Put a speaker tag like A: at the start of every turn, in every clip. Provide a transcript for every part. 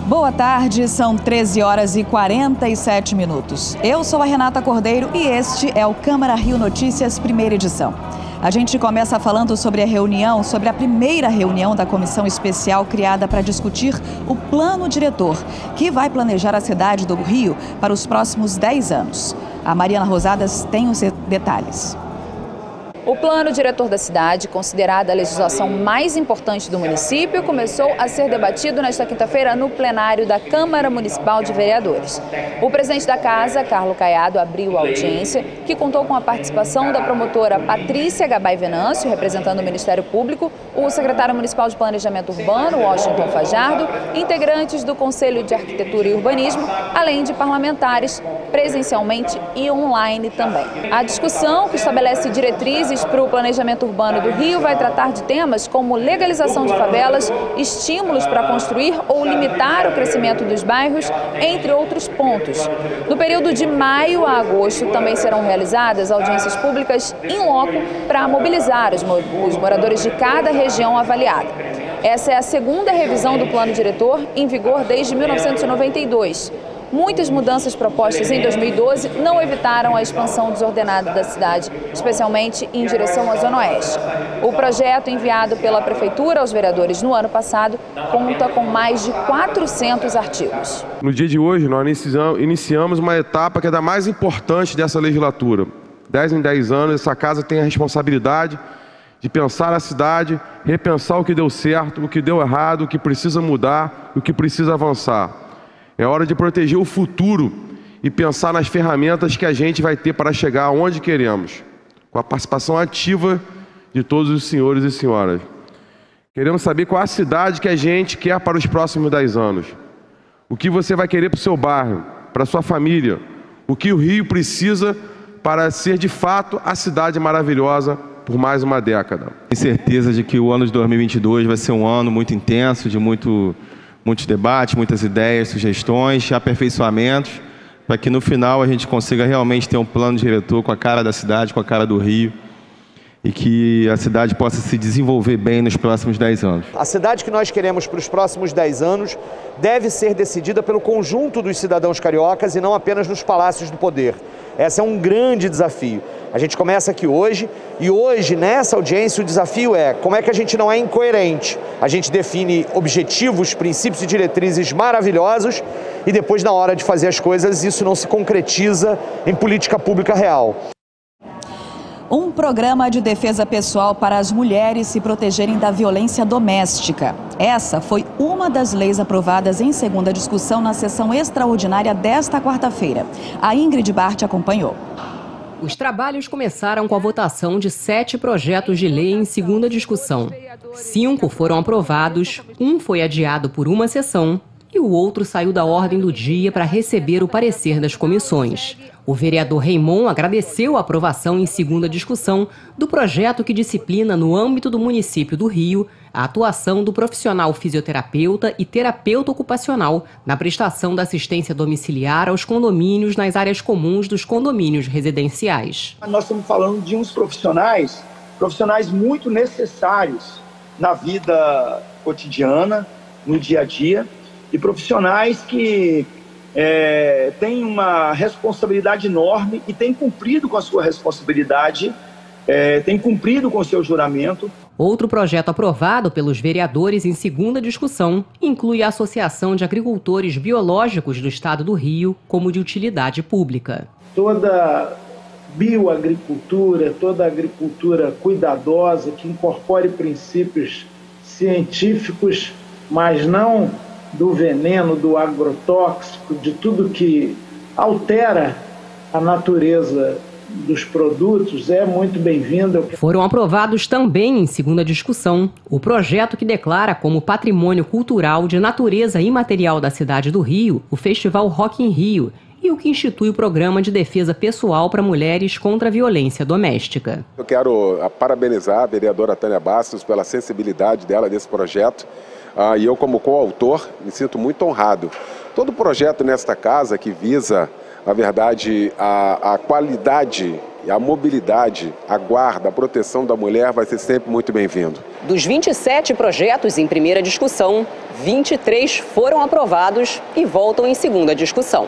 A: Boa tarde, são 13 horas e 47 minutos. Eu sou a Renata Cordeiro e este é o Câmara Rio Notícias, primeira edição. A gente começa falando sobre a primeira reunião da comissão especial criada para discutir o plano diretor, que vai planejar a cidade do Rio para os próximos 10 anos. A Mariana Rosadas tem os detalhes.
B: O plano diretor da cidade, considerada a legislação mais importante do município, começou a ser debatido nesta quinta-feira no plenário da Câmara Municipal de Vereadores. O presidente da casa, Carlos Caiado, abriu a audiência, que contou com a participação da promotora Patrícia Gabay Venâncio, representando o Ministério Público, o secretário municipal de Planejamento Urbano, Washington Fajardo, integrantes do Conselho de Arquitetura e Urbanismo, além de parlamentares, presencialmente e online também. A discussão, que estabelece diretrizes para o planejamento urbano do Rio, vai tratar de temas como legalização de favelas, estímulos para construir ou limitar o crescimento dos bairros, entre outros pontos. No período de maio a agosto também serão realizadas audiências públicas in loco para mobilizar os moradores de cada região avaliada. Essa é a segunda revisão do plano diretor, em vigor desde 1992. Muitas mudanças propostas em 2012 não evitaram a expansão desordenada da cidade, especialmente em direção à Zona Oeste. O projeto enviado pela Prefeitura aos vereadores no ano passado conta com mais de 400 artigos.
C: No dia de hoje, nós iniciamos uma etapa que é da mais importante dessa legislatura. 10 em 10 anos, essa casa tem a responsabilidade de pensar a cidade, repensar o que deu certo, o que deu errado, o que precisa mudar, o que precisa avançar. É hora de proteger o futuro e pensar nas ferramentas que a gente vai ter para chegar onde queremos, com a participação ativa de todos os senhores e senhoras. Queremos saber qual a cidade que a gente quer para os próximos 10 anos. O que você vai querer para o seu bairro, para a sua família. O que o Rio precisa para ser de fato a cidade maravilhosa por mais uma década.
D: Tenho certeza de que o ano de 2022 vai ser um ano muito intenso, de muitos debates, muitas ideias, sugestões, aperfeiçoamentos, para que no final a gente consiga realmente ter um plano diretor com a cara da cidade, com a cara do Rio, e que a cidade possa se desenvolver bem nos próximos 10 anos.
E: A cidade que nós queremos para os próximos 10 anos deve ser decidida pelo conjunto dos cidadãos cariocas e não apenas nos palácios do poder. Esse é um grande desafio. A gente começa aqui hoje e hoje, nessa audiência, o desafio é como é que a gente não é incoerente. A gente define objetivos, princípios e diretrizes maravilhosos e depois, na hora de fazer as coisas, isso não se concretiza em política pública real.
A: Um programa de defesa pessoal para as mulheres se protegerem da violência doméstica. Essa foi uma das leis aprovadas em segunda discussão na sessão extraordinária desta quarta-feira. A Ingrid Bart acompanhou.
F: Os trabalhos começaram com a votação de 7 projetos de lei em segunda discussão. 5 foram aprovados, um foi adiado por uma sessão e o outro saiu da ordem do dia para receber o parecer das comissões. O vereador Raimon agradeceu a aprovação em segunda discussão do projeto que disciplina, no âmbito do município do Rio, a atuação do profissional fisioterapeuta e terapeuta ocupacional na prestação da assistência domiciliar aos condomínios nas áreas comuns dos condomínios residenciais.
G: Nós estamos falando de uns profissionais muito necessários na vida cotidiana, no dia a dia, e profissionais que têm uma responsabilidade enorme e têm cumprido com a sua responsabilidade, têm cumprido com o seu juramento.
F: Outro projeto aprovado pelos vereadores em segunda discussão inclui a Associação de Agricultores Biológicos do Estado do Rio como de utilidade pública.
H: Toda bioagricultura, toda agricultura cuidadosa, que incorpore princípios científicos, mas não do veneno, do agrotóxico, de tudo que altera a natureza dos produtos, é muito bem-vinda.
F: Foram aprovados também em segunda discussão o projeto que declara como patrimônio cultural de natureza imaterial da cidade do Rio o Festival Rock in Rio e o que institui o Programa de Defesa Pessoal para Mulheres contra a Violência Doméstica.
I: Eu quero parabenizar a vereadora Tânia Bastos pela sensibilidade dela desse projeto. E eu, como coautor, me sinto muito honrado. Todo projeto nesta casa que visa, na verdade, a qualidade a mobilidade, a guarda, a proteção da mulher vai ser sempre muito bem-vindo.
F: Dos 27 projetos em primeira discussão, 23 foram aprovados e voltam em segunda discussão.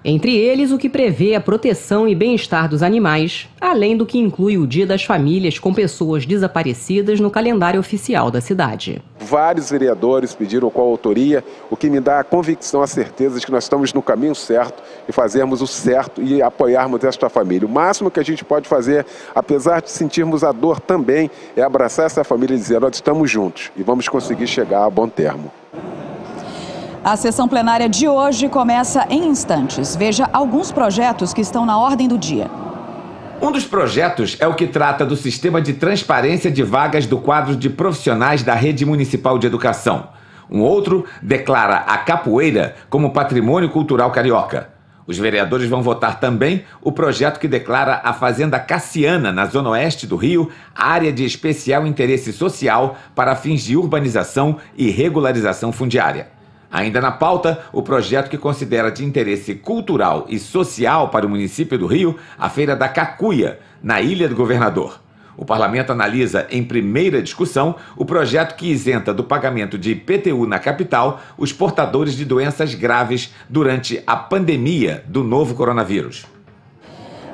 F: Entre eles, o que prevê a proteção e bem-estar dos animais, além do que inclui o Dia das Famílias com pessoas desaparecidas no calendário oficial da cidade.
I: Vários vereadores pediram coautoria, o que me dá a convicção, a certeza de que nós estamos no caminho certo e fazermos o certo e apoiarmos esta família. O máximo que a gente pode fazer, apesar de sentirmos a dor também, é abraçar essa família e dizer: nós estamos juntos e vamos conseguir chegar a bom termo.
A: A sessão plenária de hoje começa em instantes. Veja alguns projetos que estão na ordem do dia.
J: Um dos projetos é o que trata do sistema de transparência de vagas do quadro de profissionais da Rede Municipal de Educação. Um outro declara a capoeira como patrimônio cultural carioca. Os vereadores vão votar também o projeto que declara a Fazenda Cassiana, na zona oeste do Rio, área de especial interesse social para fins de urbanização e regularização fundiária. Ainda na pauta, o projeto que considera de interesse cultural e social para o município do Rio a Feira da Cacuia, na Ilha do Governador. O parlamento analisa em primeira discussão o projeto que isenta do pagamento de IPTU na capital os portadores de doenças graves durante a pandemia do novo coronavírus.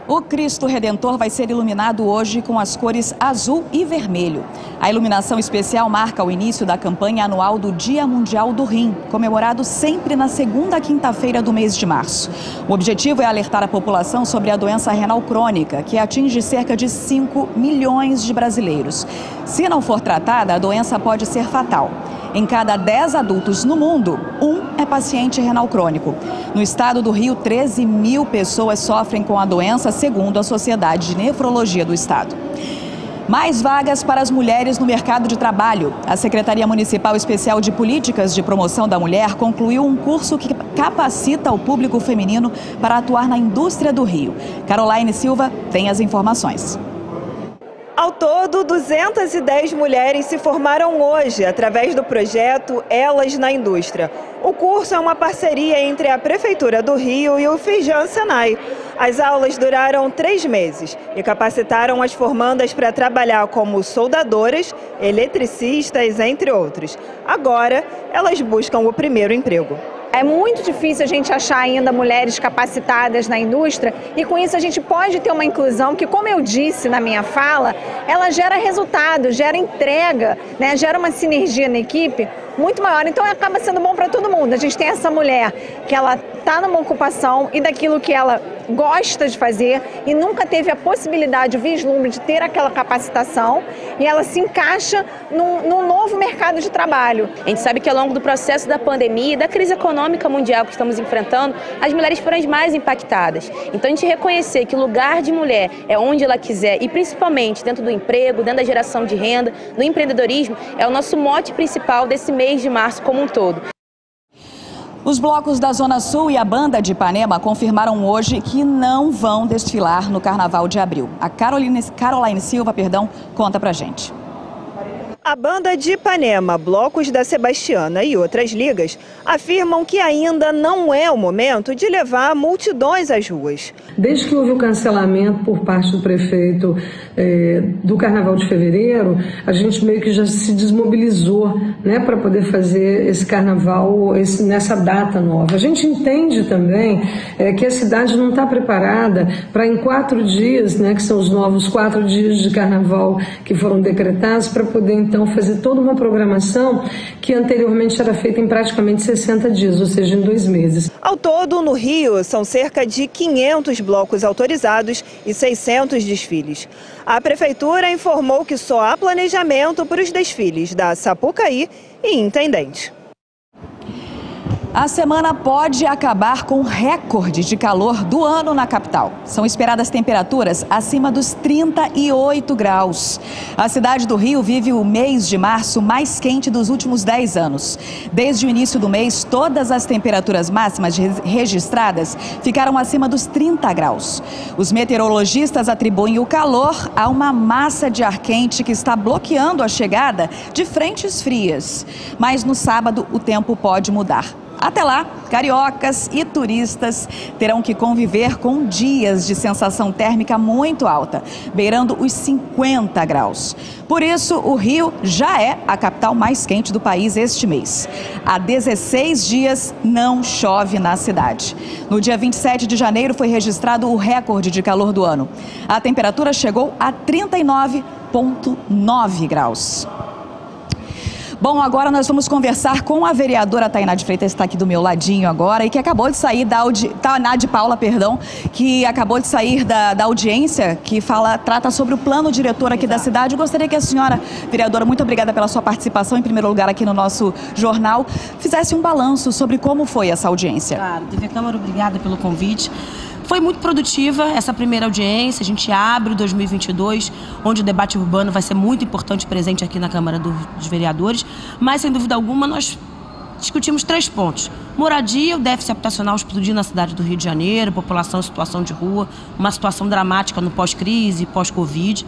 A: O Cristo Redentor vai ser iluminado hoje com as cores azul e vermelho. A iluminação especial marca o início da campanha anual do Dia Mundial do Rim, comemorado sempre na segunda quinta-feira do mês de março. O objetivo é alertar a população sobre a doença renal crônica, que atinge cerca de 5 milhões de brasileiros. Se não for tratada, a doença pode ser fatal. Em cada 10 adultos no mundo, 1 é paciente renal crônico. No estado do Rio, 13 mil pessoas sofrem com a doença, segundo a Sociedade de Nefrologia do Estado. Mais vagas para as mulheres no mercado de trabalho. A Secretaria Municipal Especial de Políticas de Promoção da Mulher concluiu um curso que capacita o público feminino para atuar na indústria do Rio. Caroline Silva tem as informações.
K: Ao todo, 210 mulheres se formaram hoje através do projeto Elas na Indústria. O curso é uma parceria entre a Prefeitura do Rio e o Feijão Senai. As aulas duraram 3 meses e capacitaram as formandas para trabalhar como soldadoras, eletricistas, entre outros. Agora, elas buscam o primeiro emprego.
L: É muito difícil a gente achar ainda mulheres capacitadas na indústria e com isso a gente pode ter uma inclusão que, como eu disse na minha fala, ela gera resultado, gera entrega, né? Gera uma sinergia na equipe muito maior. Então acaba sendo bom para todo mundo. A gente tem essa mulher que ela está numa ocupação e daquilo que ela gosta de fazer e nunca teve a possibilidade, o vislumbre de ter aquela capacitação e ela se encaixa num novo mercado de trabalho.
M: A gente sabe que ao longo do processo da pandemia e da crise econômica mundial que estamos enfrentando, as mulheres foram as mais impactadas. Então a gente reconhecer que o lugar de mulher é onde ela quiser e principalmente dentro do emprego, dentro da geração de renda, no empreendedorismo, é o nosso mote principal desse mês de março como um todo.
A: Os blocos da Zona Sul e a Banda de Ipanema confirmaram hoje que não vão desfilar no Carnaval de Abril. A Caroline Silva, conta pra gente.
K: A Banda de Ipanema, blocos da Sebastiana e outras ligas afirmam que ainda não é o momento de levar multidões às ruas.
N: Desde que houve o cancelamento por parte do prefeito do Carnaval de Fevereiro, a gente meio que já se desmobilizou, né, para poder fazer esse carnaval nessa data nova. A gente entende também que a cidade não está preparada para em 4 dias, né, que são os novos 4 dias de carnaval que foram decretados, para poder então fazer toda uma programação que anteriormente era feita em praticamente 60 dias, ou seja, em 2 meses.
K: Ao todo, no Rio, são cerca de 500 blocos autorizados e 600 desfiles. A Prefeitura informou que só há planejamento para os desfiles da Sapucaí e Intendente.
A: A semana pode acabar com o recorde de calor do ano na capital. São esperadas temperaturas acima dos 38 graus. A cidade do Rio vive o mês de março mais quente dos últimos 10 anos. Desde o início do mês, todas as temperaturas máximas registradas ficaram acima dos 30 graus. Os meteorologistas atribuem o calor a uma massa de ar quente que está bloqueando a chegada de frentes frias. Mas no sábado o tempo pode mudar. Até lá, cariocas e turistas terão que conviver com dias de sensação térmica muito alta, beirando os 50 graus. Por isso, o Rio já é a capital mais quente do país este mês. Há 16 dias não chove na cidade. No dia 27 de janeiro foi registrado o recorde de calor do ano. A temperatura chegou a 39,9 graus. Bom, agora nós vamos conversar com a vereadora Tainá de Freitas, que está aqui do meu ladinho agora, e que acabou de sair Tainá de Paula, perdão, que acabou de sair da audiência, que trata sobre o plano diretor aqui da cidade. Eu gostaria que a senhora, vereadora, muito obrigada pela sua participação, em primeiro lugar aqui no nosso jornal, fizesse um balanço sobre como foi essa audiência.
O: Claro, TV Câmara, obrigada pelo convite. Foi muito produtiva essa primeira audiência, a gente abre o 2022, onde o debate urbano vai ser muito importante, presente aqui na Câmara dos Vereadores, mas sem dúvida alguma nós discutimos 3 pontos. Moradia, o déficit habitacional explodindo na cidade do Rio de Janeiro, população em situação de rua, uma situação dramática no pós-crise, pós-Covid.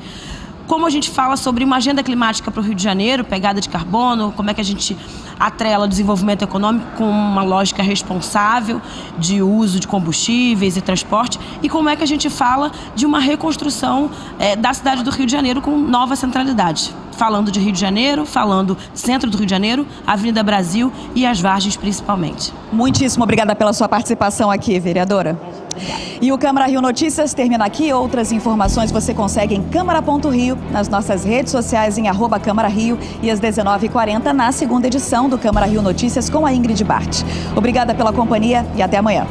O: Como a gente fala sobre uma agenda climática para o Rio de Janeiro, pegada de carbono, como é que a gente atrela o desenvolvimento econômico com uma lógica responsável de uso de combustíveis e transporte, e como é que a gente fala de uma reconstrução da cidade do Rio de Janeiro com nova centralidade. Falando de Rio de Janeiro, falando centro do Rio de Janeiro, Avenida Brasil e as Vargens principalmente.
A: Muitíssimo obrigada pela sua participação aqui, vereadora. E o Câmara Rio Notícias termina aqui. Outras informações você consegue em câmara.rio, nas nossas redes sociais em @CâmaraRio e às 19h40 na segunda edição do Câmara Rio Notícias com a Ingrid Bart. Obrigada pela companhia e até amanhã.